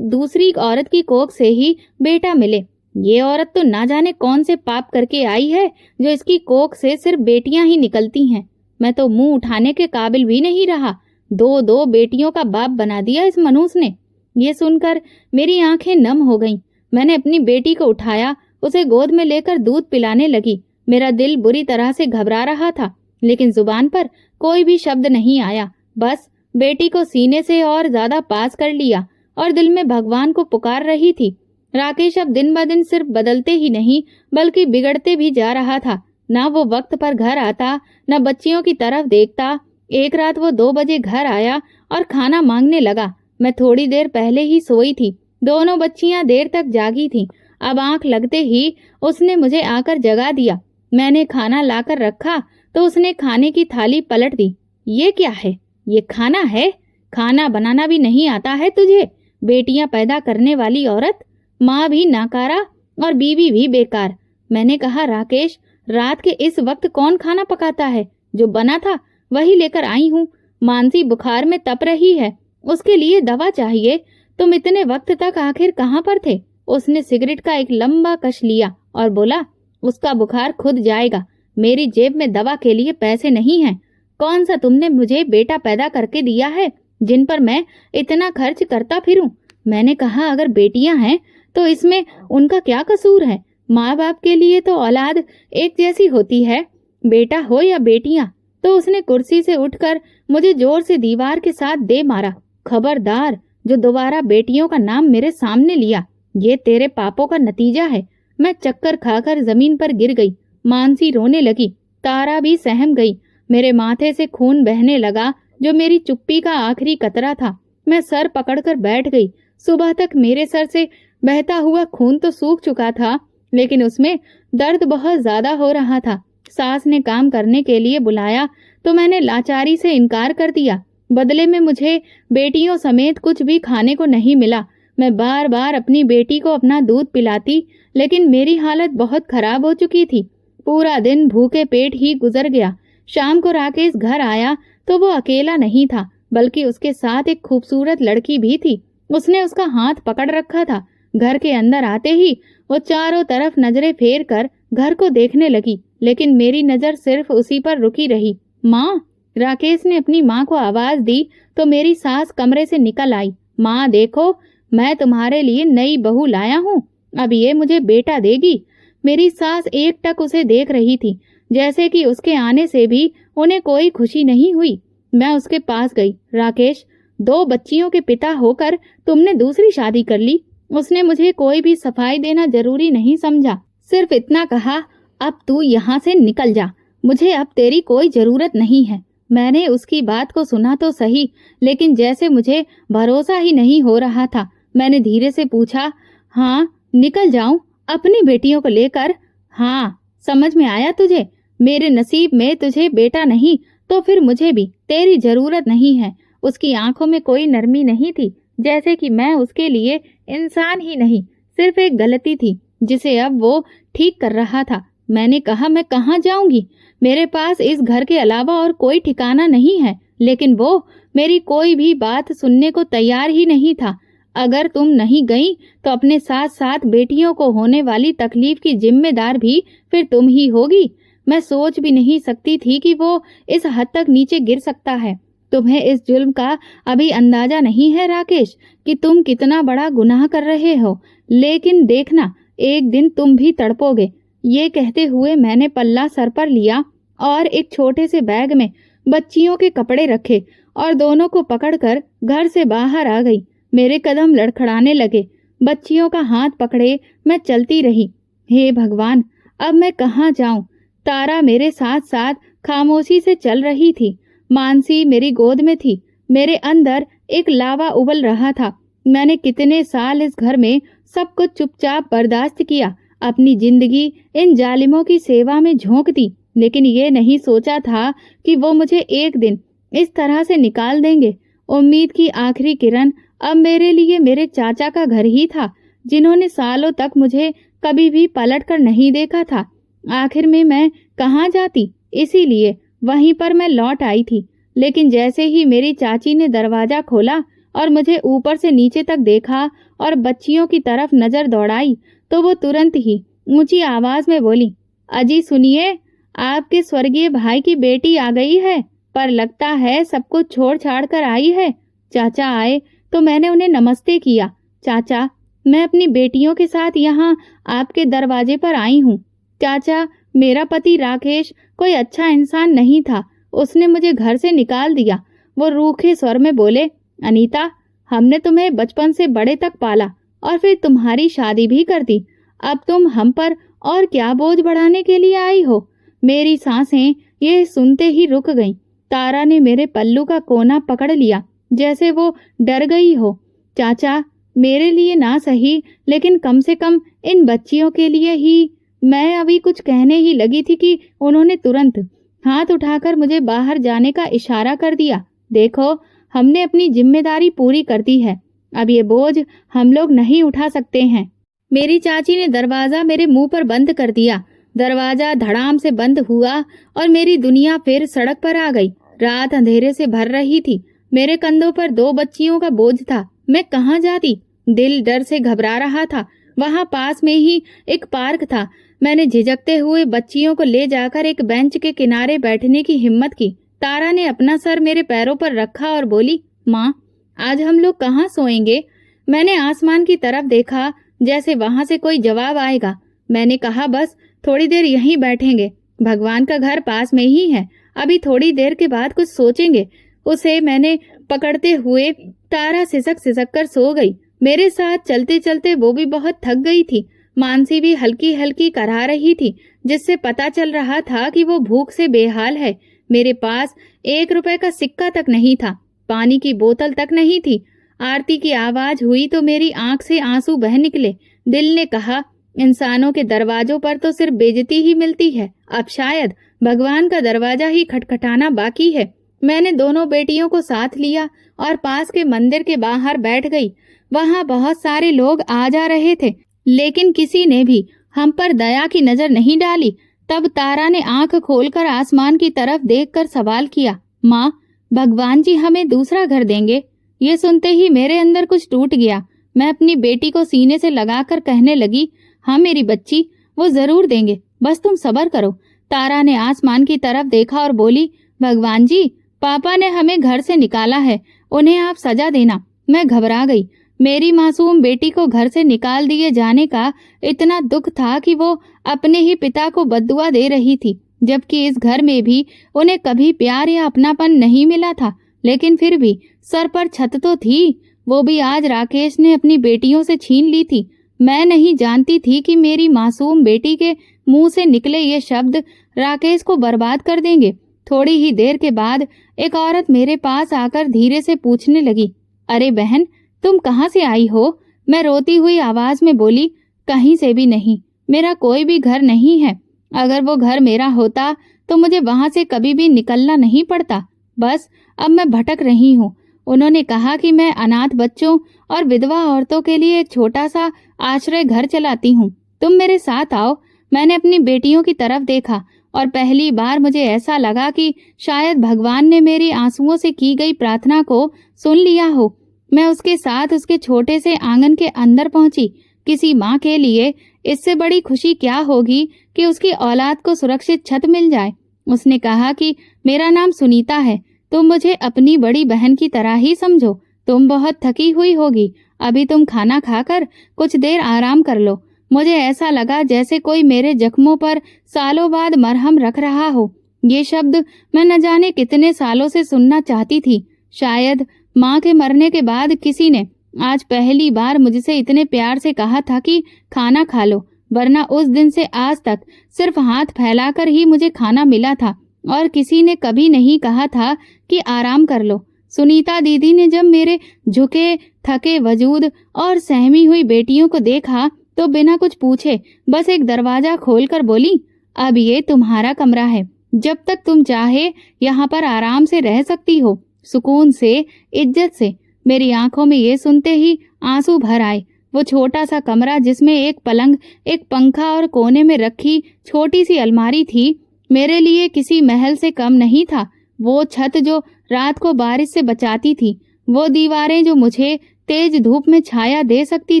दूसरी औरत की कोख से ही बेटा मिले। ये औरत तो ना जाने कौन से पाप करके आई है जो इसकी कोख से सिर्फ बेटियां ही निकलती हैं। मैं तो मुंह उठाने के काबिल भी नहीं रहा। 2 बेटियों का बाप बना दिया इस मनूस ने। ये सुनकर मेरी आंखें नम हो गईं। मैंने अपनी बेटी को उठाया, उसे गोद में लेकर दूध पिलाने लगी। मेरा दिल बुरी तरह से घबरा रहा था, लेकिन जुबान पर कोई भी शब्द नहीं आया। बस बेटी को सीने से और ज्यादा पास कर लिया और दिल में भगवान को पुकार रही थी। राकेश अब दिन ब दिन सिर्फ बदलते ही नहीं बल्कि बिगड़ते भी जा रहा था। ना वो वक्त पर घर आता, न बच्चियों की तरफ देखता। एक रात वो 2 बजे घर आया और खाना मांगने लगा। मैं थोड़ी देर पहले ही सोई थी। दोनों बच्चियां देर तक जागी थीं। अब आंख लगते ही उसने मुझे आकर जगा दिया। मैंने खाना लाकर रखा तो उसने खाने की थाली पलट दी। ये क्या है? ये खाना है? खाना बनाना भी नहीं आता है तुझे? बेटियां पैदा करने वाली औरत, माँ भी नाकारा और बीवी भी बेकार। मैंने कहा, राकेश, रात के इस वक्त कौन खाना पकाता है? जो बना था वही लेकर आई हूँ। मानसी बुखार में तप रही है। उसके लिए दवा चाहिए। तुम इतने वक्त तक आखिर कहाँ पर थे? उसने सिगरेट का एक लंबा कश लिया और बोला, उसका बुखार खुद जाएगा। मेरी जेब में दवा के लिए पैसे नहीं हैं। कौन सा तुमने मुझे बेटा पैदा करके दिया है जिन पर मैं इतना खर्च करता फिरूं? मैंने कहा, अगर बेटियां हैं तो इसमें उनका क्या कसूर है? माँ बाप के लिए तो औलाद एक जैसी होती है, बेटा हो या बेटियां। तो उसने कुर्सी से उठकर मुझे जोर से दीवार के साथ दे मारा। खबरदार, जो दोबारा बेटियों का नाम मेरे सामने लिया, ये तेरे पापों का नतीजा है। मैं चक्कर खाकर जमीन पर गिर गई। मानसी रोने लगी, तारा भी सहम गई। मेरे माथे से खून बहने लगा, जो मेरी चुप्पी का आखिरी कतरा था। मैं सर पकड़कर बैठ गई। सुबह तक मेरे सर से बहता हुआ खून तो सूख चुका था, लेकिन उसमें दर्द बहुत ज्यादा हो रहा था। सास ने काम करने के लिए बुलाया तो मैंने लाचारी से इनकार कर दिया। बदले में मुझे बेटियों समेत कुछ भी खाने को नहीं मिला। मैं बार बार अपनी बेटी को अपना दूध पिलाती, लेकिन मेरी हालत बहुत खराब हो चुकी थी। पूरा दिन भूखे पेट ही गुजर गया। शाम को राकेश घर आया तो वो अकेला नहीं था, बल्कि उसके साथ एक खूबसूरत लड़की भी थी। उसने उसका हाथ पकड़ रखा था। घर के अंदर आते ही वो चारों तरफ नजरें फेर कर घर को देखने लगी, लेकिन मेरी नजर सिर्फ उसी पर रुकी रही। माँ! राकेश ने अपनी माँ को आवाज दी तो मेरी सास कमरे से निकल आई। माँ देखो, मैं तुम्हारे लिए नई बहू लाया हूँ। अब ये मुझे बेटा देगी। मेरी सास एकटक उसे देख रही थी, जैसे कि उसके आने से भी उन्हें कोई खुशी नहीं हुई। मैं उसके पास गई। राकेश, 2 बच्चियों के पिता होकर तुमने दूसरी शादी कर ली। उसने मुझे कोई भी सफाई देना जरूरी नहीं समझा, सिर्फ इतना कहा, अब तू यहाँ से निकल जा, मुझे अब तेरी कोई जरूरत नहीं है। मैंने उसकी बात को सुना तो सही, लेकिन जैसे मुझे भरोसा ही नहीं हो रहा था। मैंने धीरे से पूछा, हाँ निकल जाऊं अपनी बेटियों को लेकर? हाँ, समझ में आया तुझे? मेरे नसीब में तुझे बेटा नहीं तो फिर मुझे भी तेरी जरूरत नहीं है। उसकी आंखों में कोई नरमी नहीं थी, जैसे कि मैं उसके लिए इंसान ही नहीं, सिर्फ एक गलती थी जिसे अब वो ठीक कर रहा था। मैंने कहा, मैं कहाँ जाऊंगी? मेरे पास इस घर के अलावा और कोई ठिकाना नहीं है। लेकिन वो मेरी कोई भी बात सुनने को तैयार ही नहीं था। अगर तुम नहीं गई तो अपने साथ साथ बेटियों को होने वाली तकलीफ की जिम्मेदार भी फिर तुम ही होगी। मैं सोच भी नहीं सकती थी कि वो इस हद तक नीचे गिर सकता है। तुम्हें इस जुल्म का अभी अंदाजा नहीं है राकेश, कि तुम कितना बड़ा गुनाह कर रहे हो, लेकिन देखना एक दिन तुम भी तड़पोगे। ये कहते हुए मैंने पल्ला सर पर लिया और एक छोटे से बैग में बच्चियों के कपड़े रखे और दोनों को पकड़कर घर से बाहर आ गई। मेरे कदम लड़खड़ाने लगे। बच्चियों का हाथ पकड़े मैं चलती रही। हे भगवान, अब मैं कहाँ जाऊं? तारा मेरे साथ साथ खामोशी से चल रही थी। मानसी मेरी गोद में थी। मेरे अंदर एक लावा उबल रहा था। मैंने कितने साल इस घर में सब कुछ चुपचाप बर्दाश्त किया, अपनी जिंदगी इन जालिमों की सेवा में झोंक दी, लेकिन ये नहीं सोचा था कि वो मुझे एक दिन इस तरह से निकाल देंगे। उम्मीद की आखिरी किरण अब मेरे लिए मेरे चाचा का घर ही था, जिन्होंने सालों तक मुझे कभी भी पलट कर नहीं देखा था। आखिर में मैं कहाँ जाती? इसीलिए वहीं पर मैं लौट आई थी। लेकिन जैसे ही मेरी चाची ने दरवाजा खोला और मुझे ऊपर से नीचे तक देखा और बच्चियों की तरफ नजर दौड़ाई, तो वो तुरंत ही ऊंची आवाज में बोली, अजी सुनिए, आपके स्वर्गीय भाई की बेटी आ गई है, पर लगता है सब कुछ छोड़ छाड़ कर आई है। चाचा आए तो मैंने उन्हें नमस्ते किया। चाचा, मैं अपनी बेटियों के साथ यहाँ आपके दरवाजे पर आई हूँ। चाचा, मेरा पति राकेश कोई अच्छा इंसान नहीं था, उसने मुझे घर से निकाल दिया। वो रूखे स्वर में बोले, अनीता, हमने तुम्हें बचपन से बड़े तक पाला और फिर तुम्हारी शादी भी कर दी। अब तुम हम पर और क्या बोझ बढ़ाने के लिए आई हो? मेरी सांसें ये सुनते ही रुक गईं। तारा ने मेरे पल्लू का कोना पकड़ लिया, जैसे वो डर गई हो। चाचा, मेरे लिए ना सही, लेकिन कम से कम इन बच्चियों के लिए ही। मैं अभी कुछ कहने ही लगी थी कि उन्होंने तुरंत हाथ उठाकर मुझे बाहर जाने का इशारा कर दिया। देखो, हमने अपनी जिम्मेदारी पूरी कर दी है, अब ये बोझ हम लोग नहीं उठा सकते हैं। मेरी चाची ने दरवाजा मेरे मुंह पर बंद कर दिया। दरवाजा धड़ाम से बंद हुआ और मेरी दुनिया फिर सड़क पर आ गई। रात अंधेरे से भर रही थी। मेरे कंधों पर 2 बच्चियों का बोझ था। मैं कहाँ जाती? दिल डर से घबरा रहा था। वहां पास में ही एक पार्क था। मैंने झिझकते हुए बच्चियों को ले जाकर एक बेंच के किनारे बैठने की हिम्मत की। तारा ने अपना सर मेरे पैरों पर रखा और बोली, माँ, आज हम लोग कहाँ सोएंगे? मैंने आसमान की तरफ देखा, जैसे वहां से कोई जवाब आएगा। मैंने कहा, बस थोड़ी देर यहीं बैठेंगे। भगवान का घर पास में ही है। अभी थोड़ी देर के बाद कुछ सोचेंगे। उसे मैंने पकड़ते हुए तारा सिसक सिसक कर सो गई। मेरे साथ चलते चलते वो भी बहुत थक गई थी। मानसी भी हल्की हल्की कराह रही थी, जिससे पता चल रहा था कि वो भूख से बेहाल है। मेरे पास 1 रुपए का सिक्का तक नहीं था, पानी की बोतल तक नहीं थी। आरती की आवाज हुई तो मेरी आंख से आंसू बह निकले। दिल ने कहा, इंसानों के दरवाजों पर तो सिर्फ बेइज्जती ही मिलती है, अब शायद भगवान का दरवाजा ही खटखटाना बाकी है। मैंने दोनों बेटियों को साथ लिया और पास के मंदिर के बाहर बैठ गई। वहां बहुत सारे लोग आ जा रहे थे, लेकिन किसी ने भी हम पर दया की नजर नहीं डाली। तब तारा ने आंख खोलकर आसमान की तरफ देखकर सवाल किया, माँ, भगवान जी हमें दूसरा घर देंगे? ये सुनते ही मेरे अंदर कुछ टूट गया। मैं अपनी बेटी को सीने से लगाकर कहने लगी, हाँ मेरी बच्ची, वो जरूर देंगे, बस तुम सब्र करो। तारा ने आसमान की तरफ देखा और बोली, भगवान जी, पापा ने हमें घर से निकाला है, उन्हें आप सजा देना। मैं घबरा गई। मेरी मासूम बेटी को घर से निकाल दिए जाने का इतना दुख था कि वो अपने ही पिता को बद्दुआ दे रही थी, जबकि इस घर में भी उन्हें कभी प्यार या अपनापन नहीं मिला था। लेकिन फिर भी सर पर छत तो थी, वो भी आज राकेश ने अपनी बेटियों से छीन ली थी। मैं नहीं जानती थी कि मेरी मासूम बेटी के मुंह से निकले ये शब्द राकेश को बर्बाद कर देंगे। थोड़ी ही देर के बाद एक औरत मेरे पास आकर धीरे से पूछने लगी, अरे बहन, तुम कहाँ से आई हो? मैं रोती हुई आवाज में बोली, कहीं से भी नहीं, मेरा कोई भी घर नहीं है। अगर वो घर मेरा होता तो मुझे वहां से कभी भी निकलना नहीं पड़ता। बस अब मैं भटक रही हूँ। उन्होंने कहा कि मैं अनाथ बच्चों और विधवा औरतों के लिए एक छोटा सा आश्रय घर चलाती हूँ, तुम मेरे साथ आओ। मैंने अपनी बेटियों की तरफ देखा और पहली बार मुझे ऐसा लगा कि शायद भगवान ने मेरी आंसुओं से की गई प्रार्थना को सुन लिया हो। मैं उसके साथ उसके छोटे से आंगन के अंदर पहुंची। किसी माँ के लिए इससे बड़ी खुशी क्या होगी कि उसकी औलाद को सुरक्षित छत मिल जाए। उसने कहा कि मेरा नाम सुनीता है, तुम मुझे अपनी बड़ी बहन की तरह ही समझो। तुम बहुत थकी हुई होगी, अभी तुम खाना खाकर कुछ देर आराम कर लो। मुझे ऐसा लगा जैसे कोई मेरे जख्मों पर सालों बाद मरहम रख रहा हो। ये शब्द मैं न जाने कितने सालों से सुनना चाहती थी। शायद माँ के मरने के बाद किसी ने आज पहली बार मुझसे इतने प्यार से कहा था कि खाना खा लो, वरना उस दिन से आज तक सिर्फ हाथ फैलाकर ही मुझे खाना मिला था और किसी ने कभी नहीं कहा था कि आराम कर लो। सुनीता दीदी ने जब मेरे झुके थके वजूद और सहमी हुई बेटियों को देखा तो बिना कुछ पूछे बस एक दरवाजा खोलकर बोली, अब ये तुम्हारा कमरा है, जब तक तुम चाहे यहाँ पर आराम से रह सकती हो, सुकून से, इज्जत से। मेरी आंखों में ये सुनते ही आंसू भर आए। वो छोटा सा कमरा जिसमें एक पलंग, एक पंखा और कोने में रखी छोटी सी अलमारी थी, मेरे लिए किसी महल से कम नहीं था। वो छत जो रात को बारिश से बचाती थी, वो दीवारें जो मुझे तेज धूप में छाया दे सकती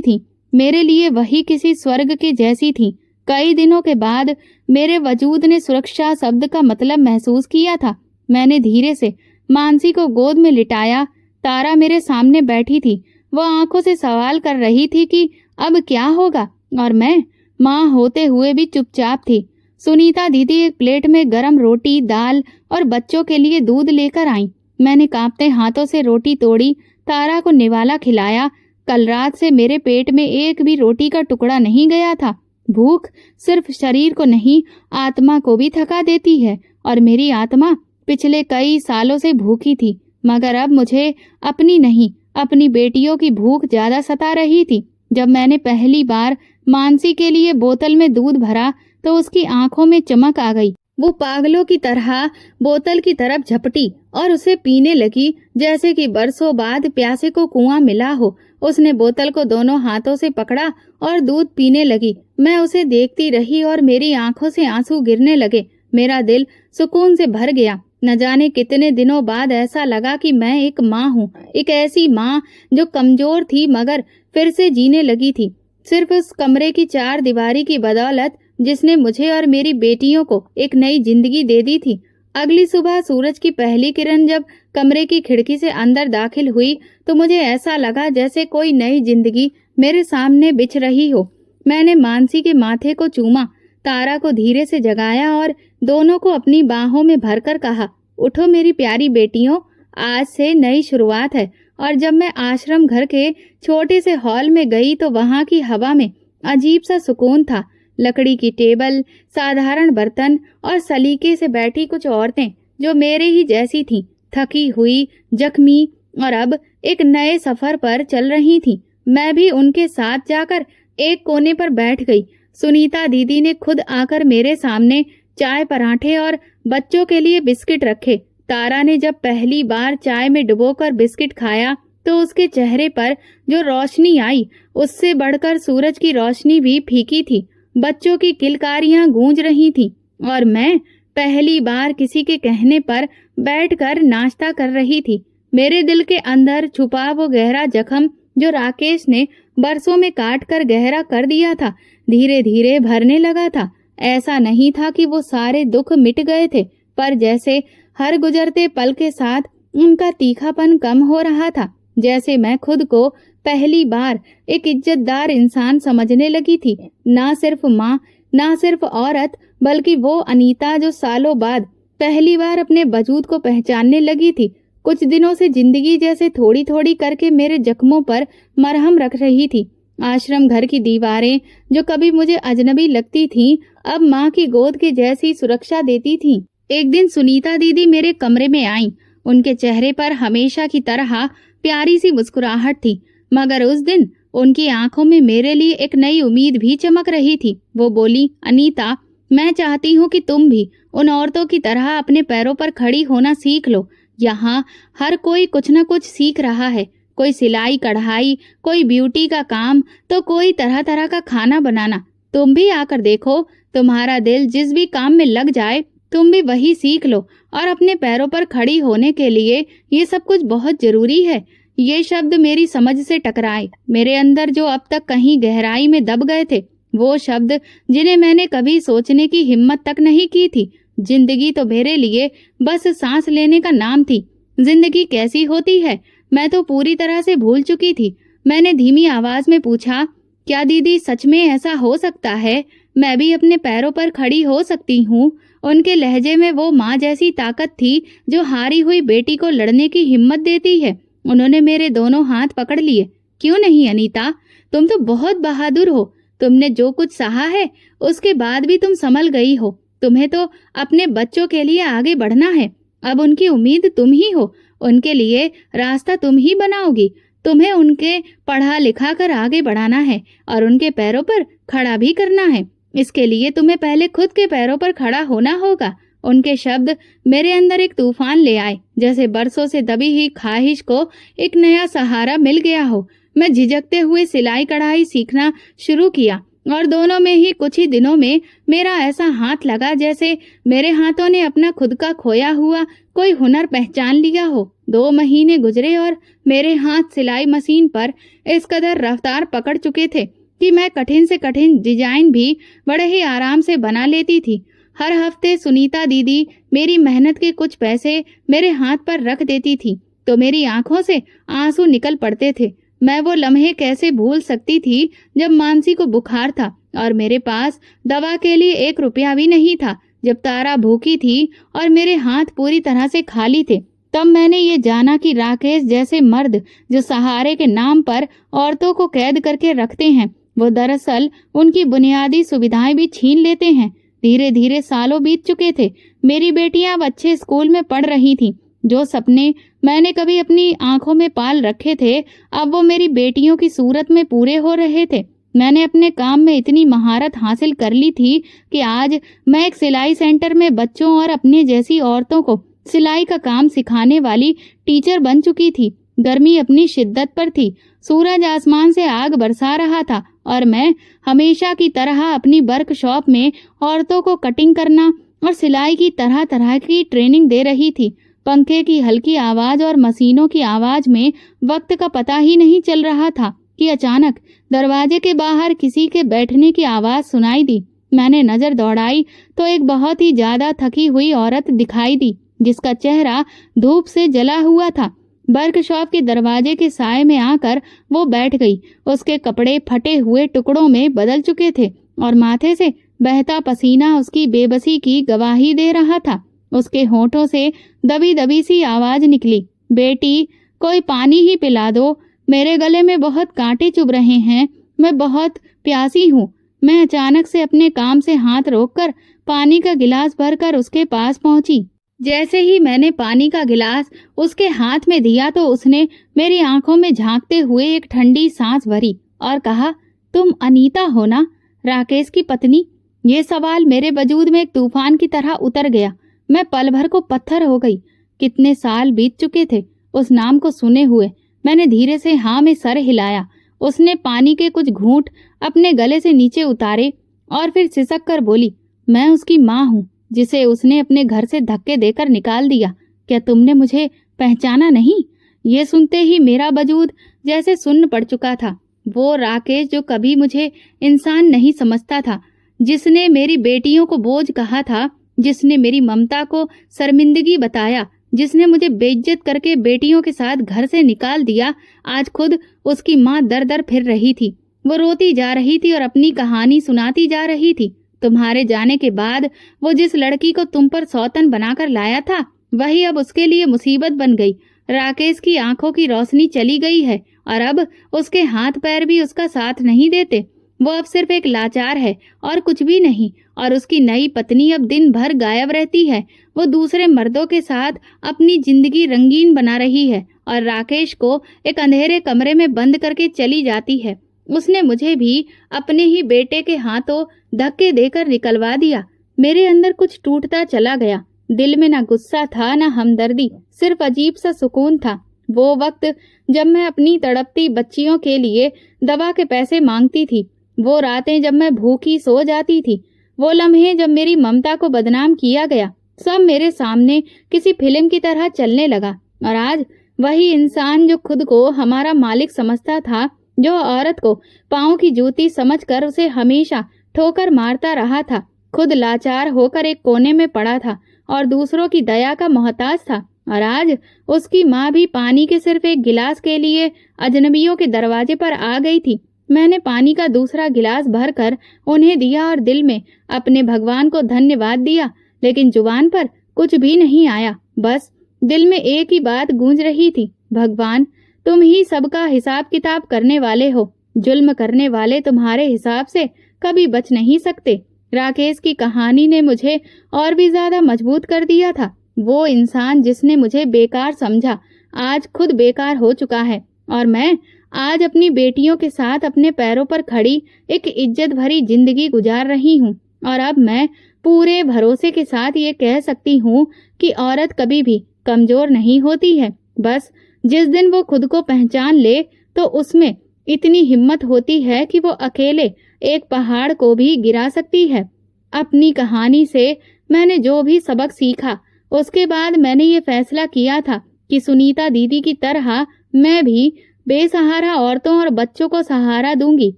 थी, मेरे लिए वही किसी स्वर्ग के जैसी थी। कई दिनों के बाद मेरे वजूद ने सुरक्षा शब्द का मतलब महसूस किया था। मैंने धीरे से मानसी को गोद में लिटाया। तारा मेरे सामने बैठी थी। वो आंखों से सवाल कर रही थी कि अब क्या होगा, और मैं माँ होते हुए भी चुपचाप थी। सुनीता दीदी एक प्लेट में गरम रोटी, दाल और बच्चों के लिए दूध लेकर आई। मैंने कांपते हाथों से रोटी तोड़ी, तारा को निवाला खिलाया। कल रात से मेरे पेट में एक भी रोटी का टुकड़ा नहीं गया था। भूख सिर्फ शरीर को नहीं, आत्मा को भी थका देती है, और मेरी आत्मा पिछले कई सालों से भूखी थी। मगर अब मुझे अपनी नहीं, अपनी बेटियों की भूख ज्यादा सता रही थी। जब मैंने पहली बार मानसी के लिए बोतल में दूध भरा तो उसकी आंखों में चमक आ गई। वो पागलों की तरह बोतल की तरफ झपटी और उसे पीने लगी जैसे कि बरसों बाद प्यासे को कुआं मिला हो। उसने बोतल को दोनों हाथों से पकड़ा और दूध पीने लगी। मैं उसे देखती रही और मेरी आंखों से आंसू गिरने लगे। मेरा दिल सुकून से भर गया। न जाने कितने दिनों बाद ऐसा लगा कि मैं एक माँ हूँ, एक ऐसी माँ जो कमजोर थी मगर फिर से जीने लगी थी, सिर्फ उस कमरे की चार दीवारी की बदौलत जिसने मुझे और मेरी बेटियों को एक नई जिंदगी दे दी थी। अगली सुबह सूरज की पहली किरण जब कमरे की खिड़की से अंदर दाखिल हुई तो मुझे ऐसा लगा जैसे कोई नई जिंदगी मेरे सामने बिछ रही हो। मैंने मानसी के माथे को चूमा, तारा को धीरे से जगाया और दोनों को अपनी बाहों में भरकर कहा, उठो मेरी प्यारी बेटियों, आज से नई शुरुआत है। और जब मैं आश्रम घर के छोटे से हॉल में गई तो वहां की हवा में अजीब सा सुकून था। लकड़ी की टेबल, साधारण बर्तन और सलीके से बैठी कुछ औरतें जो मेरे ही जैसी थीं, थकी हुई, जख्मी और अब एक नए सफर पर चल रही थीं। मैं भी उनके साथ जाकर एक कोने पर बैठ गई। सुनीता दीदी ने खुद आकर मेरे सामने चाय, पराठे और बच्चों के लिए बिस्किट रखे। तारा ने जब पहली बार चाय में डुबोकर बिस्किट खाया तो उसके चेहरे पर जो रोशनी आई उससे बढ़कर सूरज की रोशनी भी फीकी थी। बच्चों की किलकारियां गूंज रही थीं और मैं पहली बार किसी के कहने पर बैठकर नाश्ता कर रही थी। मेरे दिल के अंदर छुपा वो गहरा जख्म जो राकेश ने बरसों में काट कर गहरा कर दिया था, धीरे धीरे भरने लगा था। ऐसा नहीं था कि वो सारे दुख मिट गए थे, पर जैसे हर गुजरते पल के साथ उनका तीखापन कम हो रहा था। जैसे मैं खुद को पहली बार एक इज्जतदार इंसान समझने लगी थी, ना सिर्फ माँ, ना सिर्फ औरत, बल्कि वो अनीता जो सालों बाद पहली बार अपने वजूद को पहचानने लगी थी। कुछ दिनों से जिंदगी जैसे थोड़ी थोड़ी करके मेरे जख्मों पर मरहम रख रही थी। आश्रम घर की दीवारें जो कभी मुझे अजनबी लगती थीं, अब माँ की गोद के जैसी सुरक्षा देती थीं। एक दिन सुनीता दीदी मेरे कमरे में आईं। उनके चेहरे पर हमेशा की तरह प्यारी सी मुस्कुराहट थी, मगर उस दिन उनकी आंखों में मेरे लिए एक नई उम्मीद भी चमक रही थी। वो बोली, अनीता, मैं चाहती हूँ कि तुम भी उन औरतों की तरह अपने पैरों पर खड़ी होना सीख लो। यहाँ हर कोई कुछ न कुछ सीख रहा है, कोई सिलाई कढ़ाई, कोई ब्यूटी का काम, तो कोई तरह तरह का खाना बनाना। तुम भी आकर देखो, तुम्हारा दिल जिस भी काम में लग जाए तुम भी वही सीख लो। और अपने पैरों पर खड़ी होने के लिए ये सब कुछ बहुत जरूरी है। ये शब्द मेरी समझ से टकराए। मेरे अंदर जो अब तक कहीं गहराई में दब गए थे, वो शब्द जिन्हें मैंने कभी सोचने की हिम्मत तक नहीं की थी। जिंदगी तो मेरे लिए बस सांस लेने का नाम थी। जिंदगी कैसी होती है मैं तो पूरी तरह से भूल चुकी थी। मैंने धीमी आवाज में पूछा, क्या दीदी सच में ऐसा हो सकता है? मैं भी अपने पैरों पर खड़ी हो सकती हूँ? उनके लहजे में वो माँ जैसी ताकत थी जो हारी हुई बेटी को लड़ने की हिम्मत देती है। उन्होंने मेरे दोनों हाथ पकड़ लिए। क्यों नहीं अनीता, तुम तो बहुत बहादुर हो। तुमने जो कुछ सहा है उसके बाद भी तुम संभल गई हो। तुम्हें तो अपने बच्चों के लिए आगे बढ़ना है। अब उनकी उम्मीद तुम ही हो, उनके लिए रास्ता तुम ही बनाओगी। तुम्हें उनके पढ़ा लिखा कर आगे बढ़ाना है और उनके पैरों पर खड़ा भी करना है। इसके लिए तुम्हें पहले खुद के पैरों पर खड़ा होना होगा। उनके शब्द मेरे अंदर एक तूफान ले आए, जैसे बरसों से दबी हुई ख्वाहिश को एक नया सहारा मिल गया हो। मैं झिझकते हुए सिलाई कढ़ाई सीखना शुरू किया और दोनों में ही कुछ ही दिनों में मेरा ऐसा हाथ लगा जैसे मेरे हाथों ने अपना खुद का खोया हुआ कोई हुनर पहचान लिया हो। 2 महीने गुजरे और मेरे हाथ सिलाई मशीन पर इस कदर रफ्तार पकड़ चुके थे कि मैं कठिन से कठिन डिजाइन भी बड़े ही आराम से बना लेती थी। हर हफ्ते सुनीता दीदी मेरी मेहनत के कुछ पैसे मेरे हाथ पर रख देती थी तो मेरी आंखों से आंसू निकल पड़ते थे। मैं वो लम्हे कैसे भूल सकती थी जब मानसी को बुखार था और मेरे पास दवा के लिए 1 रुपया भी नहीं था। जब तारा भूखी थी और मेरे हाथ पूरी तरह से खाली थे, तब मैंने ये जाना कि राकेश जैसे मर्द जो सहारे के नाम पर औरतों को कैद करके रखते हैं, वो दरअसल उनकी बुनियादी सुविधाएं भी छीन लेते हैं। धीरे धीरे सालों बीत चुके थे। मेरी बेटियां अब अच्छे स्कूल में पढ़ रही थीं। जो सपने मैंने कभी अपनी आंखों में पाल रखे थे, अब वो मेरी बेटियों की सूरत में पूरे हो रहे थे। मैंने अपने काम में इतनी महारत हासिल कर ली थी कि आज मैं एक सिलाई सेंटर में बच्चों और अपने जैसी औरतों को सिलाई का काम सिखाने वाली टीचर बन चुकी थी। गर्मी अपनी शिद्दत पर थी। सूरज आसमान से आग बरसा रहा था और मैं हमेशा की तरह अपनी वर्कशॉप में औरतों को कटिंग करना, और सिलाई की तरह तरह की ट्रेनिंग दे रही थी। पंखे की हल्की आवाज और मशीनों की आवाज में वक्त का पता ही नहीं चल रहा था कि अचानक दरवाजे के बाहर किसी के बैठने की आवाज सुनाई दी। मैंने नजर दौड़ाई तो एक बहुत ही ज्यादा थकी हुई औरत दिखाई दी, जिसका चेहरा धूप से जला हुआ था। वर्कशॉप के दरवाजे के साए में आकर वो बैठ गई। उसके कपड़े फटे हुए टुकड़ों में बदल चुके थे और माथे से बहता पसीना उसकी बेबसी की गवाही दे रहा था। उसके होठों से दबी दबी सी आवाज निकली, बेटी कोई पानी ही पिला दो, मेरे गले में बहुत कांटे चुभ रहे हैं, मैं बहुत प्यासी हूँ। मैं अचानक से अपने काम से हाथ रोककर पानी का गिलास भरकर उसके पास पहुंची। जैसे ही मैंने पानी का गिलास उसके हाथ में दिया तो उसने मेरी आंखों में झांकते हुए एक ठंडी सांस भरी और कहा, तुम अनीता हो ना, राकेश की पत्नी? ये सवाल मेरे वजूद में एक तूफान की तरह उतर गया। मैं पल भर को पत्थर हो गई। कितने साल बीत चुके थे उस नाम को सुने हुए। मैंने धीरे से हाँ में सर हिलाया। उसने पानी के कुछ घूंट अपने गले से नीचे उतारे और फिर सिसक कर बोली, मैं उसकी माँ हूँ, जिसे उसने अपने घर से धक्के देकर निकाल दिया। क्या तुमने मुझे पहचाना नहीं? ये सुनते ही मेरा वजूद जैसे सुन्न पड़ चुका था। वो राकेश जो कभी मुझे इंसान नहीं समझता था, जिसने मेरी बेटियों को बोझ कहा था, जिसने मेरी ममता को शर्मिंदगी बताया, जिसने मुझे बेइज्जत करके बेटियों के साथ घर से निकाल दिया, आज खुद उसकी माँ दर दर फिर रही थी। वो रोती जा रही थी और अपनी कहानी सुनाती जा रही थी। तुम्हारे जाने के बाद वो जिस लड़की को तुम पर सौतन बनाकर लाया था, वही अब उसके लिए मुसीबत बन गई। राकेश की आंखों की रोशनी चली गई है और अब उसके हाथ पैर भी उसका साथ नहीं देते। वो अब सिर्फ एक लाचार है और कुछ भी नहीं। और उसकी नई पत्नी अब दिन भर गायब रहती है। वो दूसरे मर्दों के साथ अपनी जिंदगी रंगीन बना रही है और राकेश को एक अंधेरे कमरे में बंद करके चली जाती है। उसने मुझे भी अपने ही बेटे के हाथों धक्के देकर निकलवा दिया। मेरे अंदर कुछ टूटता चला गया। दिल में ना गुस्सा था ना हमदर्दी, सिर्फ अजीब सा सुकून था। वो वक्त जब मैं अपनी तड़पती बच्चियों के लिए दवा के पैसे मांगती थी, वो रातें जब मैं भूखी सो जाती थी, वो लम्हे जब मेरी ममता को बदनाम किया गया, सब मेरे सामने किसी फिल्म की तरह चलने लगा। और आज वही इंसान जो खुद को हमारा मालिक समझता था, जो औरत को पाँव की जूती समझकर उसे हमेशा ठोकर मारता रहा था, खुद लाचार होकर एक कोने में पड़ा था और दूसरों की दया का मोहताज था। और आज उसकी माँ भी पानी के सिर्फ एक गिलास के लिए अजनबियों के दरवाजे पर आ गई थी। मैंने पानी का दूसरा गिलास भरकर उन्हें दिया और दिल में अपने भगवान को धन्यवाद दिया, लेकिन जुबान पर कुछ भी नहीं आया। बस दिल में एक ही बात गूंज रही थी, भगवान तुम ही सबका हिसाब किताब करने वाले हो। जुल्म करने वाले तुम्हारे हिसाब से कभी बच नहीं सकते। राकेश की कहानी ने मुझे और भी ज्यादा मजबूत कर दिया था। वो इंसान जिसने मुझे बेकार समझा, आज खुद बेकार हो चुका है और मैं आज अपनी बेटियों के साथ अपने पैरों पर खड़ी एक इज्जत भरी जिंदगी गुजार रही हूँ। और अब मैं पूरे भरोसे के साथ ये कह सकती हूँ कि औरत कभी भी कमजोर नहीं होती है। बस जिस दिन वो खुद को पहचान ले तो उसमें इतनी हिम्मत होती है कि वो अकेले एक पहाड़ को भी गिरा सकती है। अपनी कहानी से मैंने जो भी सबक सीखा, उसके बाद मैंने ये फैसला किया था कि सुनीता दीदी की तरह मैं भी बेसहारा औरतों और बच्चों को सहारा दूंगी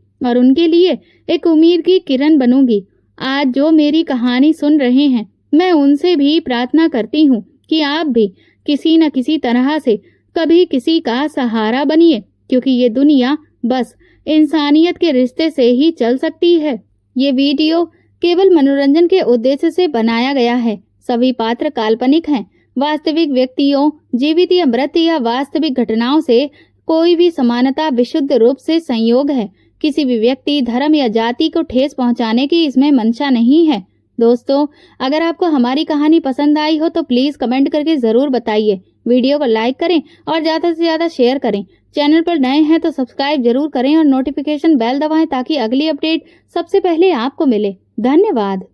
और उनके लिए एक उम्मीद की किरण बनूंगी। आज जो मेरी कहानी सुन रहे हैं, मैं उनसे भी प्रार्थना करती हूँ कि आप भी किसी न किसी तरह से कभी किसी का सहारा बनिए, क्योंकि ये दुनिया बस इंसानियत के रिश्ते से ही चल सकती है। ये वीडियो केवल मनोरंजन के उद्देश्य से बनाया गया है। सभी पात्र काल्पनिक हैं। वास्तविक व्यक्तियों, जीवित या मृत या वास्तविक घटनाओं से कोई भी समानता विशुद्ध रूप से संयोग है। किसी भी व्यक्ति, धर्म या जाति को ठेस पहुंचाने की इसमें मंशा नहीं है। दोस्तों, अगर आपको हमारी कहानी पसंद आई हो तो प्लीज कमेंट करके जरूर बताइए। वीडियो को लाइक करें और ज्यादा से ज्यादा शेयर करें। चैनल पर नए हैं तो सब्सक्राइब जरूर करें और नोटिफिकेशन बेल दबाएं ताकि अगली अपडेट सबसे पहले आपको मिले। धन्यवाद।